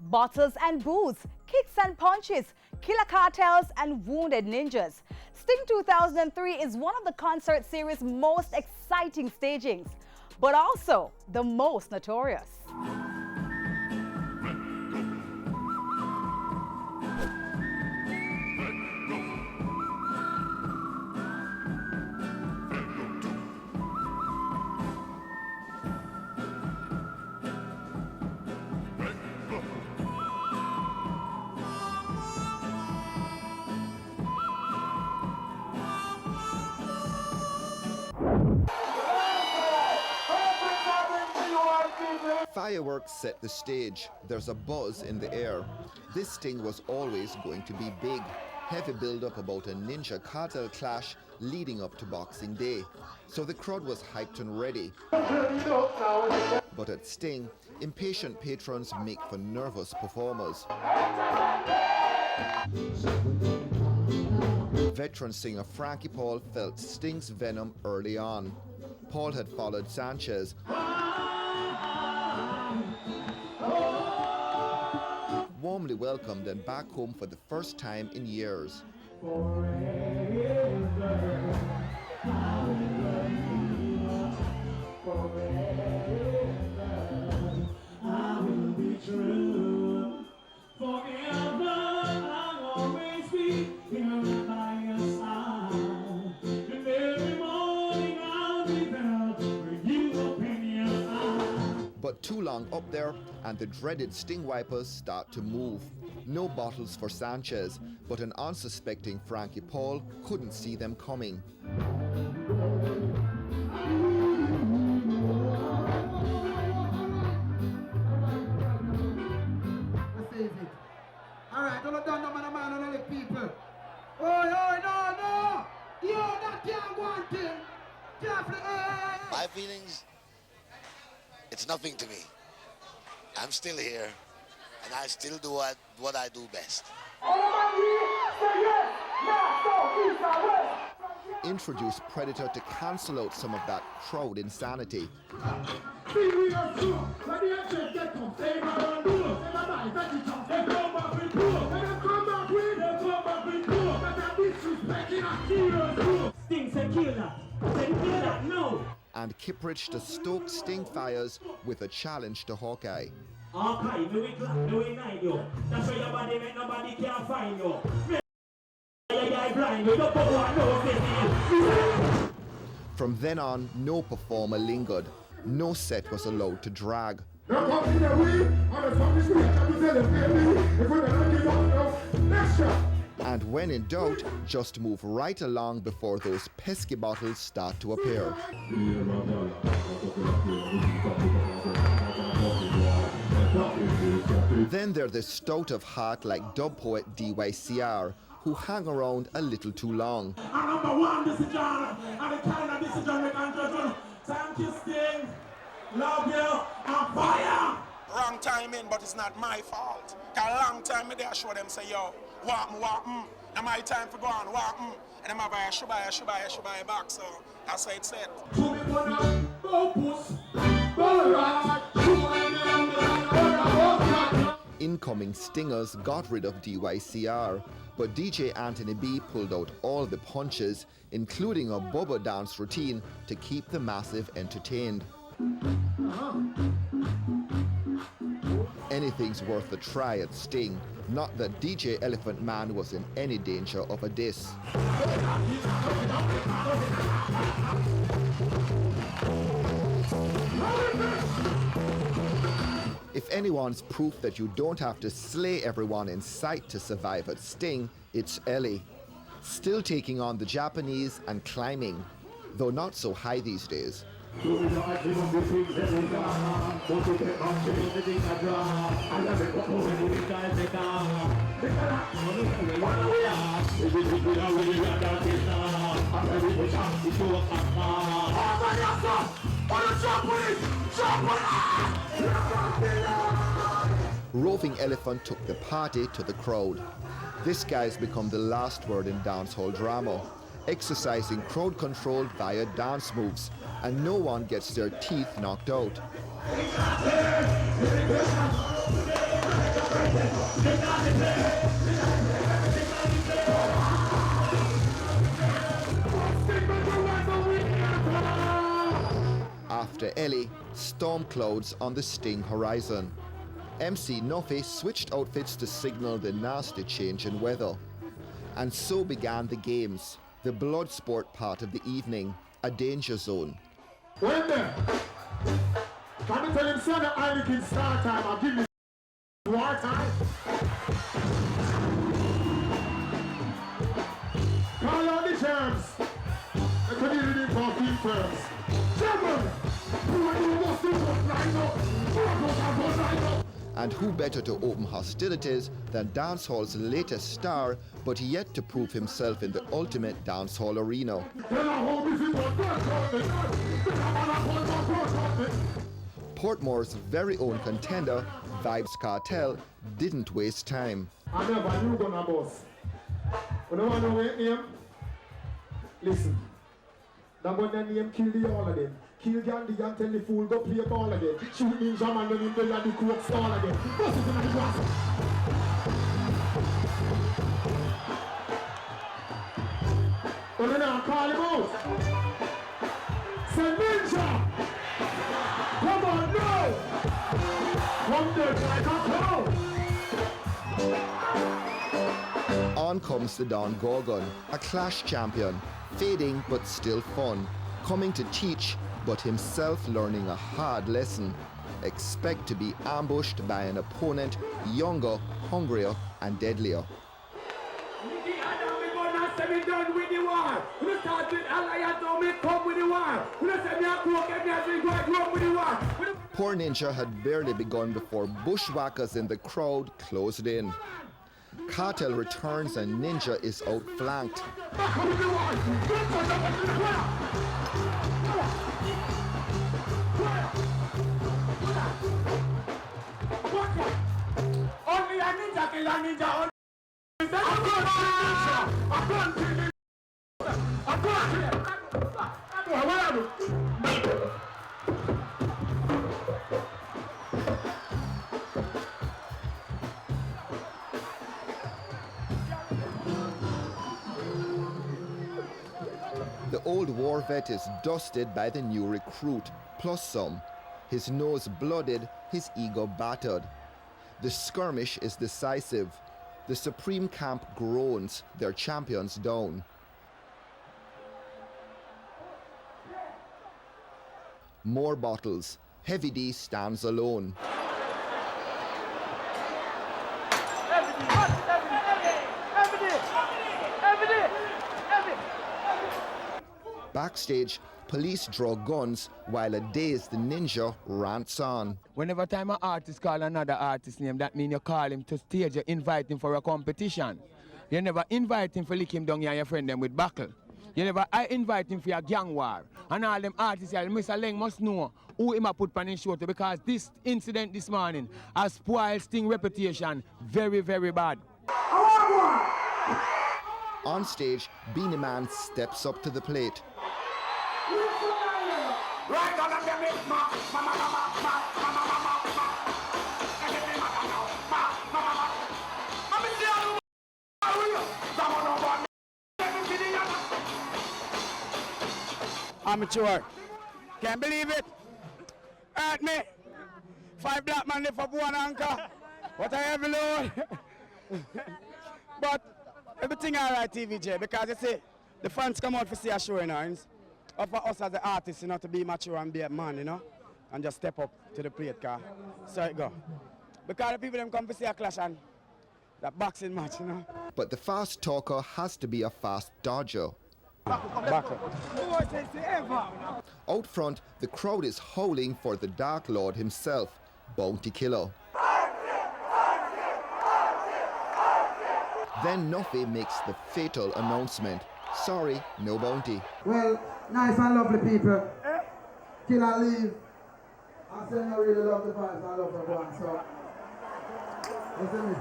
Bottles and booze, kicks and punches, killer cartels and wounded ninjas. Sting 2003 is one of the concert series' most exciting stagings, but also the most notorious. Fireworks set the stage. There's a buzz in the air. This Sting was always going to be big. Heavy build-up about a ninja cartel clash leading up to Boxing Day. So the crowd was hyped and ready. But at Sting, impatient patrons make for nervous performers. Veteran singer Frankie Paul felt Sting's venom early on. Paul had followed Sanchez, warmly welcomed and back home for the first time in years. But too long up there, and the dreaded Sting wipers start to move. No bottles for Sanchez, but an unsuspecting Frankie Paul couldn't see them coming. All right, don't done no man on the people. Oh, no. Yo, that can't go on thing. My feelings, it's nothing to me. I'm still here, and I still do what I do best. Introduce Predator to cancel out some of that crowd insanity. And Kiprich to stoke Sting fires with a challenge to Hawkeye. From then on, no performer lingered. No set was allowed to drag. And when in doubt, just move right along before those pesky bottles start to appear. Then there's the stout of heart like dub poet DYCR, who hang around a little too long. Thank you, Sting. Love you. I'm fire. Wrong timing, but it's not my fault. A long time I show them say, yo, walk, and my time for go on, walk, and I'm about to buy back, so that's how it's said. Incoming stingers got rid of DYCR, but DJ Anthony B pulled out all the punches, including a bubba dance routine to keep the massive entertained. Anything's worth a try at Sting, not that DJ Elephant Man was in any danger of a diss. If anyone's proof that you don't have to slay everyone in sight to survive at Sting, it's Ellie. Still taking on the Japanese and climbing, though not so high these days. Roving Elephant took the party to the crowd. This guy's become the last word in dancehall drama, exercising crowd control via dance moves, and no one gets their teeth knocked out. After Ellie, storm clouds on the Sting horizon. MC Nuffy switched outfits to signal the nasty change in weather. And so began the games, the Bloodsport part of the evening, a danger zone. When there? Can I tell him, son, I can start time, I'll give you war time. Call out the germs. The community for field firms. German! And who better to open hostilities than dancehall's latest star, but yet to prove himself in the ultimate dancehall arena. Portmore's very own contender, Vybz Kartel, didn't waste time. I never knew gonna boss. You don't want to know your name? Listen. That one that name kill the all of them. Kill Gandhi and tell the fool go play ball again. Shoot Ninjaman when him play at the coke stall again. Bust it in the grass. But then I call him out. Say Ninja! Come on now! Come there like a clown! On comes the Don Gorgon, a clash champion, fading but still fun, coming to teach but himself learning a hard lesson. Expect to be ambushed by an opponent younger, hungrier and deadlier. Poor Ninja had barely begun before bushwhackers in the crowd closed in. Kartel returns and Ninja is outflanked. Only a ninja kill a ninja. The old war vet is dusted by the new recruit, plus some. His nose blooded, his ego battered. The skirmish is decisive. The Supreme Camp groans, their champions down. More bottles. Heavy D stands alone. Backstage, police draw guns while a dazed Ninja rants on. Whenever time an artist call another artist name, that means you call him to stage, you invite him for a competition. You never invite him for lick him down here and your friend them with buckle. You never invite him for a gang war. And all them artists here, Mr. Leng must know who him a put on his show to, because this incident this morning has spoiled Sting reputation very, very bad. On stage, Beanie Man steps up to the plate. Amateur. Can't believe it. Hurt me. 5 black men lift up one anchor. What a heavy load. But everything all right, TVJ, because you see, the fans come out to see a show, you know, and it's up for us as the artists, you know, to be mature and be a man, you know, and just step up to the plate, car. So it go. Because the people them come to see a clash and that boxing match, you know. But the fast talker has to be a fast dodger. Back up. Out front, the crowd is howling for the Dark Lord himself, Bounty Killer. Then Nuffy makes the fatal announcement. Sorry, no bounty. Well, nice and lovely people. Kill and leave. I say I really love the vibes, I love everyone, so. Listen to me.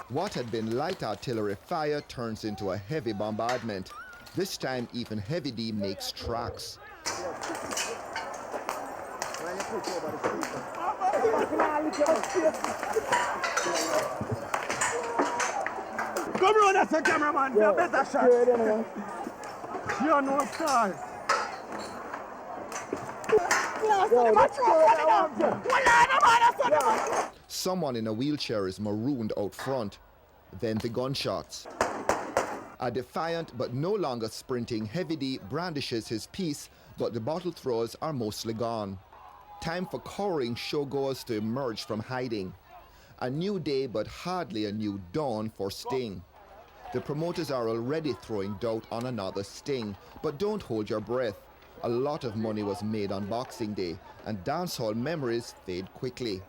What had been light artillery fire turns into a heavy bombardment. This time even Heavy D makes tracks. Come on, that's a cameraman. You better shot. You know star. Someone in a wheelchair is marooned out front. Then the gunshots. A defiant but no longer sprinting Heavy D brandishes his piece, but the bottle throwers are mostly gone. Time for cowering showgoers to emerge from hiding. A new day but hardly a new dawn for Sting. The promoters are already throwing doubt on another Sting, but don't hold your breath. A lot of money was made on Boxing Day, and dancehall memories fade quickly.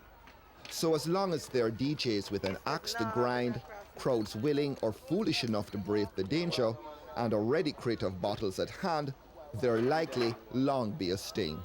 So as long as there are DJs with an axe to grind, crowds willing or foolish enough to brave the danger, and a ready crate of bottles at hand, there'll likely long be a Sting.